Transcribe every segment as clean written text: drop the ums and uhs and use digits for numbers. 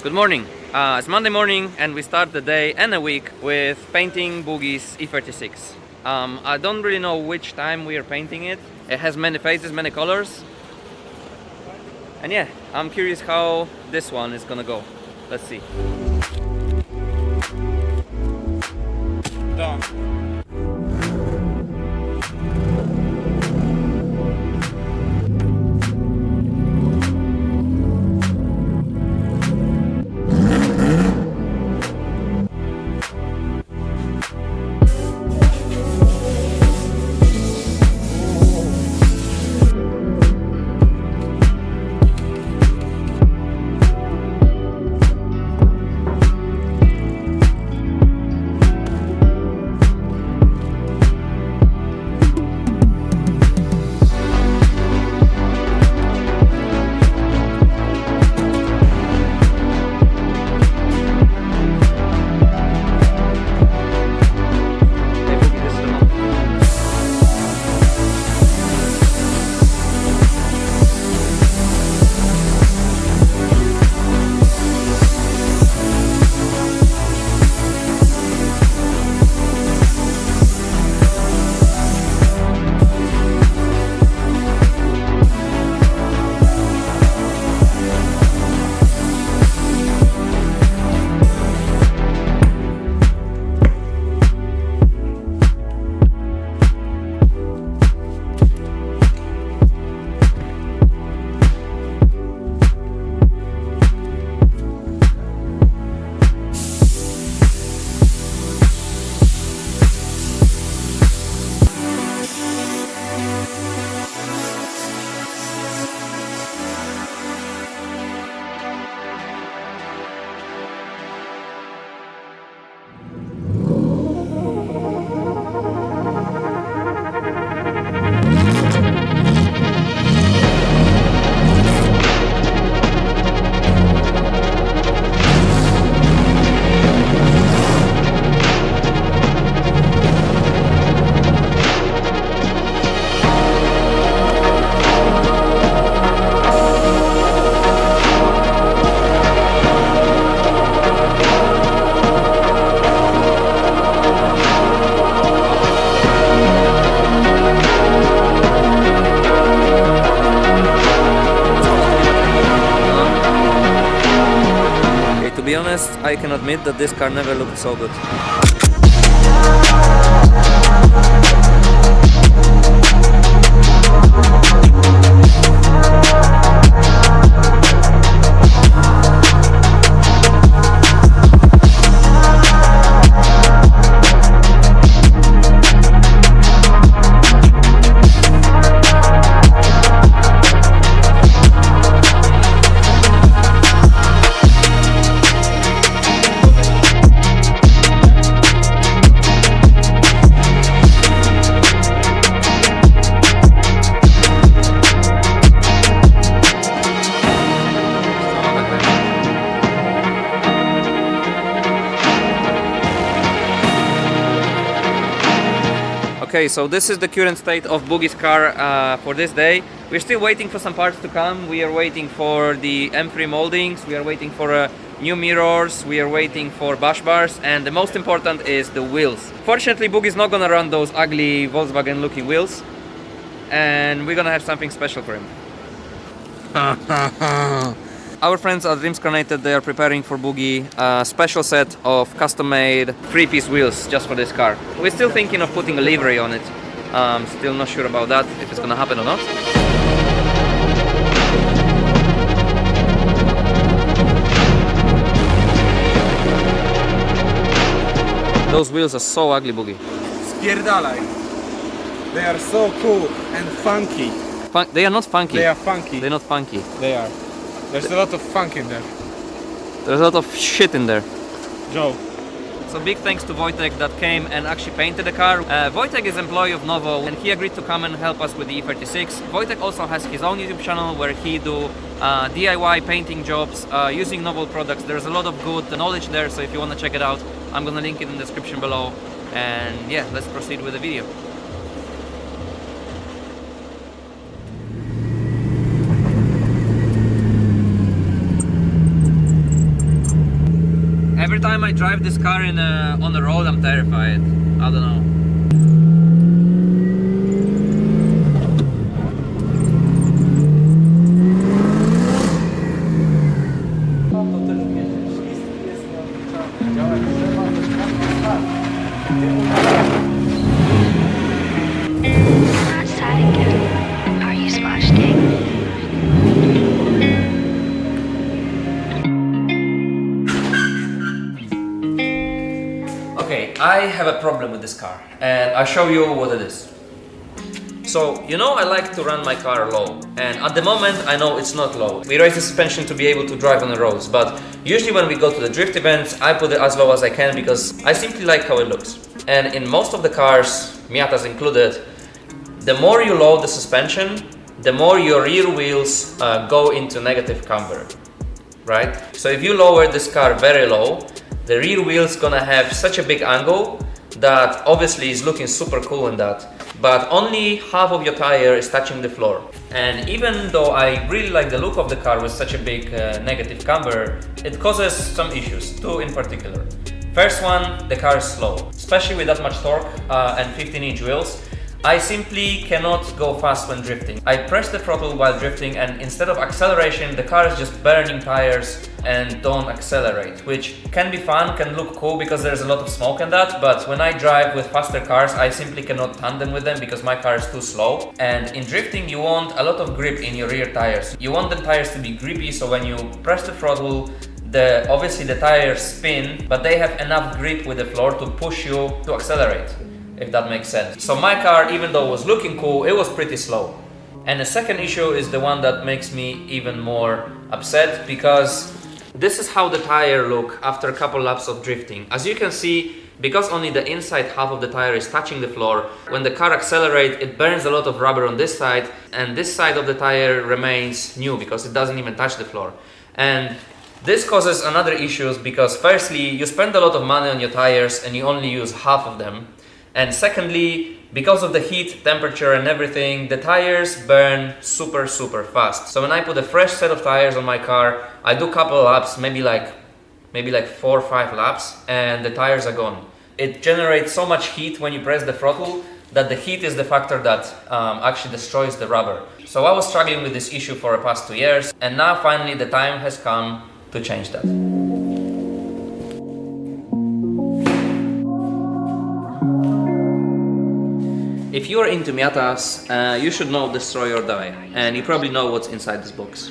Good morning. It's Monday morning and we start the day and a week with painting Bugi's E36. I don't really know which time we are painting it. It has many faces, many colors. And yeah, I'm curious how this one is gonna go. Let's see. Done. To be honest, I can admit that this car never looked so good. Okay, so this is the current state of Bugi's car for this day. We're still waiting for some parts to come. We are waiting for the M3 moldings, we are waiting for new mirrors, we are waiting for bush bars, and the most important is the wheels. Fortunately, Bugi's not gonna run those ugly Volkswagen looking wheels, and we're gonna have something special for him. Our friends at 𝗵𝗻𝗀𝗃, they are preparing for Bugi a special set of custom-made 3-piece wheels just for this car. We're still thinking of putting a livery on it. Still not sure about that, if it's gonna happen or not. Those wheels are so ugly, Bugi. Spierdalaj. They are so cool and funky. They are not funky. They are funky. They're not funky. They are. There's a lot of funk in there. There's a lot of shit in there. Joe. So big thanks to WOJTEK that came and actually painted the car. WOJTEK is employee of Novo and he agreed to come and help us with the E36. WOJTEK also has his own YouTube channel where he do DIY painting jobs using Novo products. There's a lot of good knowledge there, so if you want to check it out, I'm gonna link it in the description below. And yeah, let's proceed with the video. time I drive this car on the road, I'm terrified. I don't know. Not sad again. Are you splashgvng? Okay, I have a problem with this car, and I'll show you what it is. So, you know, I like to run my car low, and at the moment I know it's not low. We raise the suspension to be able to drive on the roads, but usually when we go to the drift events, I put it as low as I can because I simply like how it looks. And in most of the cars, Miatas included, the more you load the suspension, the more your rear wheels go into negative camber, right? So if you lower this car very low, the rear wheel's gonna have such a big angle that obviously is looking super cool in that, but only half of your tire is touching the floor. And even though I really like the look of the car with such a big negative camber, it causes some issues, two in particular. First one, the car is slow, especially with that much torque and 15-inch wheels. I simply cannot go fast when drifting. I press the throttle while drifting, and instead of acceleration, the car is just burning tires and don't accelerate, which can be fun, can look cool because there's a lot of smoke in that, but when I drive with faster cars, I simply cannot tandem with them because my car is too slow. And in drifting, you want a lot of grip in your rear tires. You want the tires to be grippy, so when you press the throttle, obviously the tires spin, but they have enough grip with the floor to push you to accelerate, if that makes sense. So my car, even though it was looking cool, it was pretty slow. And the second issue is the one that makes me even more upset, because this is how the tire look after a couple laps of drifting. As you can see, because only the inside half of the tire is touching the floor, when the car accelerates, it burns a lot of rubber on this side, and this side of the tire remains new because it doesn't even touch the floor. And this causes another issues because firstly, you spend a lot of money on your tires and you only use half of them. And secondly, because of the heat, temperature and everything, the tires burn super fast. So when I put a fresh set of tires on my car, I do a couple of laps, maybe like 4 or 5 laps, and the tires are gone. It generates so much heat when you press the throttle that the heat is the factor that actually destroys the rubber. So I was struggling with this issue for the past 2 years, and now finally the time has come to change that. If you are into Miatas, you should know Destroy or Die, and you probably know what's inside this box.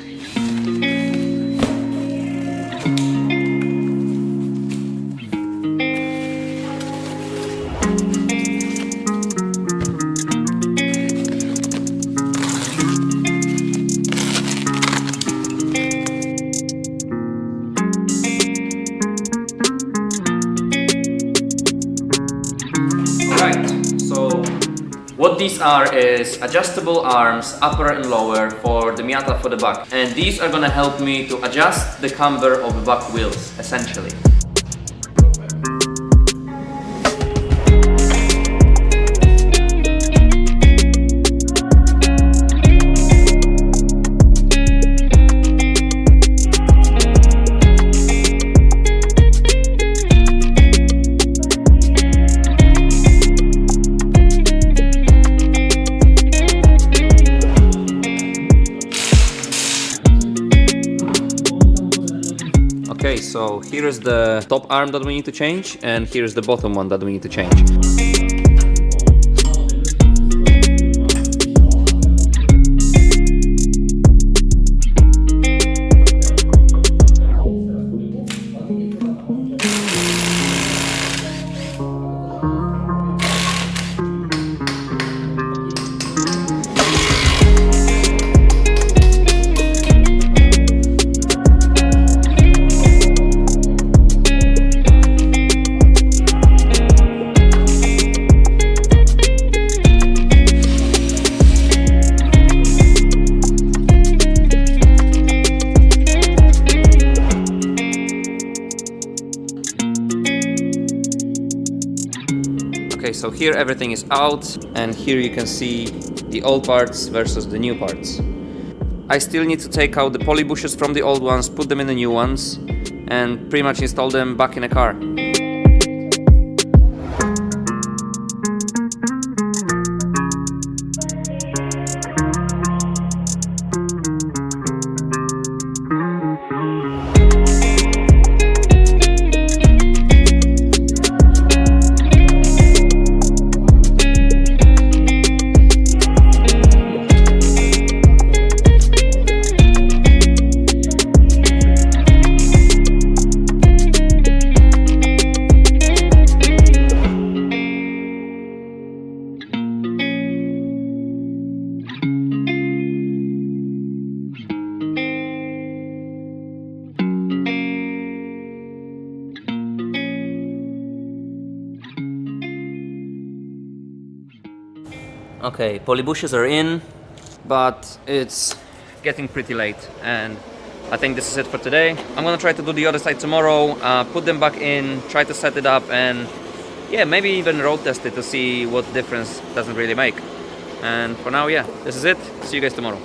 What these are is adjustable arms, upper and lower, for the Miata for the back. And these are gonna help me to adjust the camber of the back wheels, essentially. Okay, so here is the top arm that we need to change, and here is the bottom one that we need to change. Okay, so here everything is out, and here you can see the old parts versus the new parts. I still need to take out the poly bushes from the old ones, put them in the new ones, and pretty much install them back in a car. Okay, polybushes are in, but it's getting pretty late, and I think this is it for today. I'm gonna try to do the other side tomorrow, put them back in, try to set it up, and yeah, maybe even road test it to see what difference doesn't really make. And for now, yeah, this is it. See you guys tomorrow.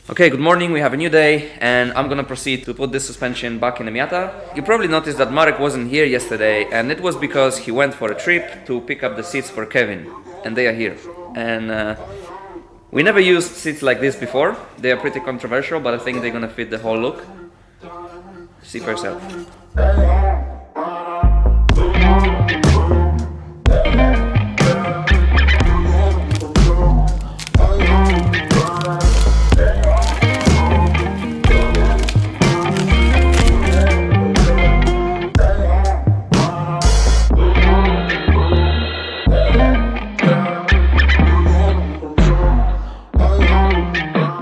Okay, good morning, we have a new day, and I'm gonna proceed to put this suspension back in the Miata. You probably noticed that Marek wasn't here yesterday, and it was because he went for a trip to pick up the seats for Kevin, and they are here. And we never used seats like this before. They are pretty controversial, but I think they're gonna fit the whole look. See for yourself.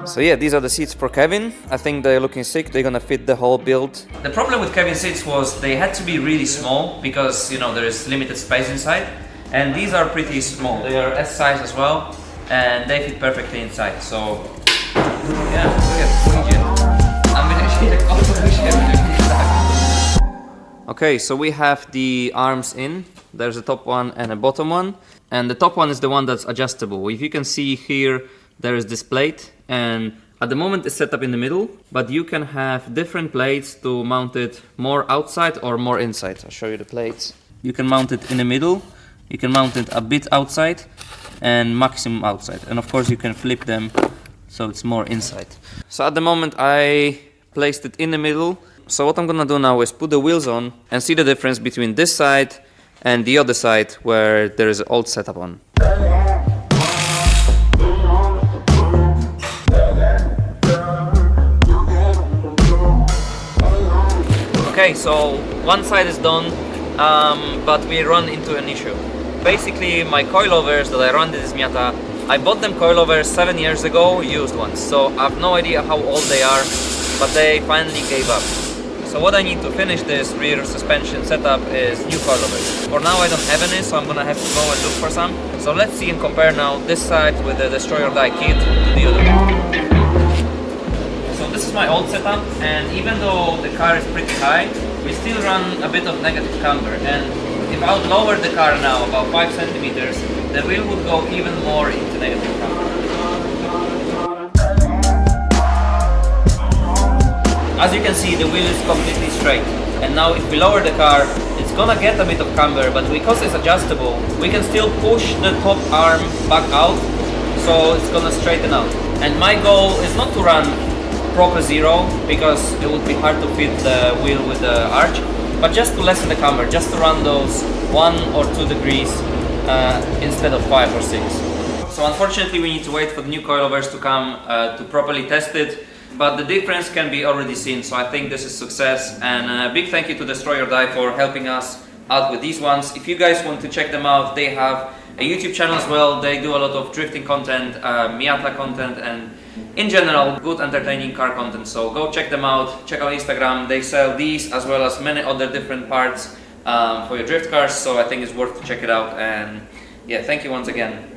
So yeah, these are the seats for Kevin. I think they're looking sick. They're gonna fit the whole build. The problem with Kevin's seats was they had to be really small because, you know, there is limited space inside. And these are pretty small. They are S size as well, and they fit perfectly inside. So yeah, look at Bugi. Okay, so we have the arms in. There's a top one and a bottom one. And the top one is the one that's adjustable. If you can see here, there is this plate, and at the moment it's set up in the middle, but you can have different plates to mount it more outside or more inside. I'll show you the plates. You can mount it in the middle, you can mount it a bit outside, and maximum outside. And of course you can flip them so it's more inside. So at the moment I placed it in the middle. So what I'm gonna do now is put the wheels on and see the difference between this side and the other side where there is an old setup on. Okay, so one side is done, but we run into an issue. Basically, my coilovers that I run this Miata, I bought them coilovers 7 years ago, used ones. So I have no idea how old they are, but they finally gave up. So what I need to finish this rear suspension setup is new coilovers. For now I don't have any, so I'm gonna have to go and look for some. So let's see and compare now this side with the Destroy or Die kit to the other one. So this is my old setup, and even though the car is pretty high, we still run a bit of negative camber. And if I would lower the car now about 5 centimeters, the wheel would go even more into negative camber. As you can see, the wheel is completely straight. And now if we lower the car, it's gonna get a bit of camber, but because it's adjustable, we can still push the top arm back out, so it's gonna straighten out. And my goal is not to run proper zero, because it would be hard to fit the wheel with the arch, but just to lessen the camber, just to run those 1 or 2 degrees instead of 5 or 6. So unfortunately we need to wait for the new coilovers to come to properly test it, but the difference can be already seen, so I think this is success. And a big thank you to Destroy or Die for helping us out with these ones. If you guys want to check them out, they have a YouTube channel as well. They do a lot of drifting content, Miata content, and in general, good entertaining car content. So go check them out, check out Instagram. They sell these as well as many other different parts for your drift cars, so I think it's worth to check it out. And yeah, thank you once again.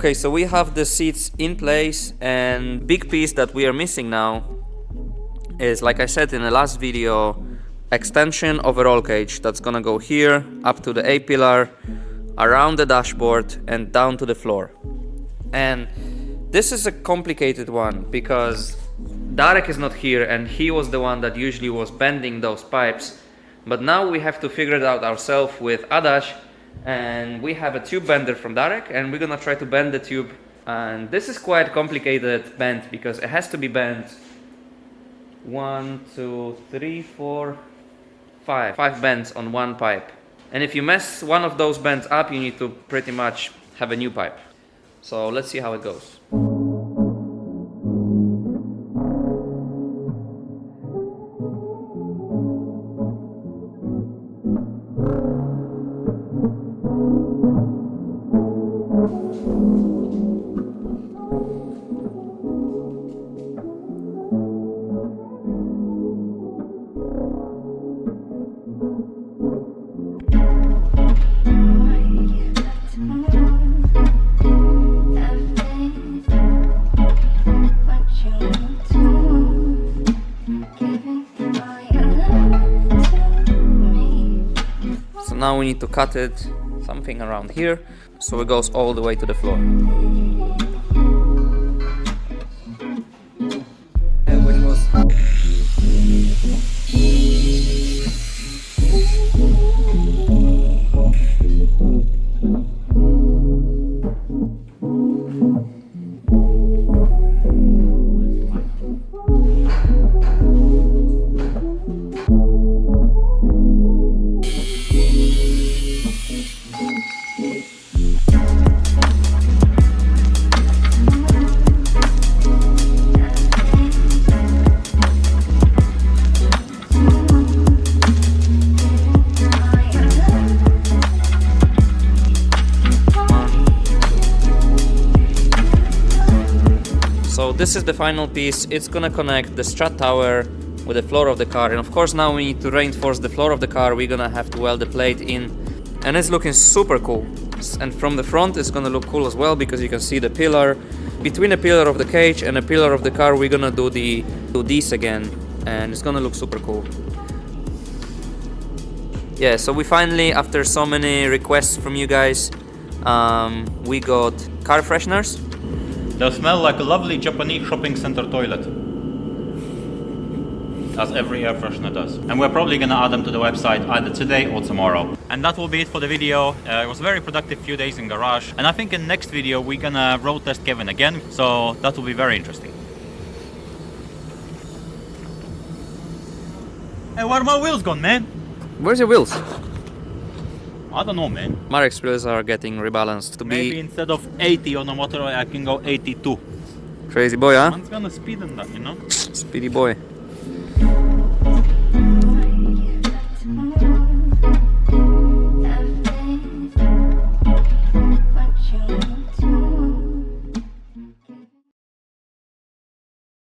Okay, so we have the seats in place, and big piece that we are missing now is, like I said in the last video, extension of a roll cage that's gonna go here up to the A-pillar, around the dashboard and down to the floor. And this is a complicated one because Darek is not here and he was the one that usually was bending those pipes, but now we have to figure it out ourselves with Adash, and we have a tube bender from Darek and we're gonna try to bend the tube. And this is quite complicated bend because it has to be bent 1, 2, 3, 4, 5 bends on one pipe. And if you mess one of those bends up, you need to pretty much have a new pipe. So let's see how it goes. Now we need to cut it something around here so it goes all the way to the floor. Which was So this is the final piece. It's gonna connect the strut tower with the floor of the car, and of course now we need to reinforce the floor of the car. We're gonna have to weld the plate in, and it's looking super cool. And from the front it's gonna look cool as well because you can see the pillar. Between the pillar of the cage and the pillar of the car we're gonna do these again, and it's gonna look super cool. Yeah, so we finally, after so many requests from you guys, we got car fresheners. They'll smell like a lovely Japanese shopping center toilet, as every air freshener does. And we're probably gonna add them to the website either today or tomorrow. And that will be it for the video. It was a very productive few days in garage, and I think in the next video we're gonna road test Kevin again, so that will be very interesting. Hey, where are my wheels gone, man? Where's your wheels? I don't know, man. Marek's wheels are getting rebalanced to Maybe be instead of 80 on a motorway I can go 82. crazy boy, huh? Man's gonna speed in that, you know? Speedy boy.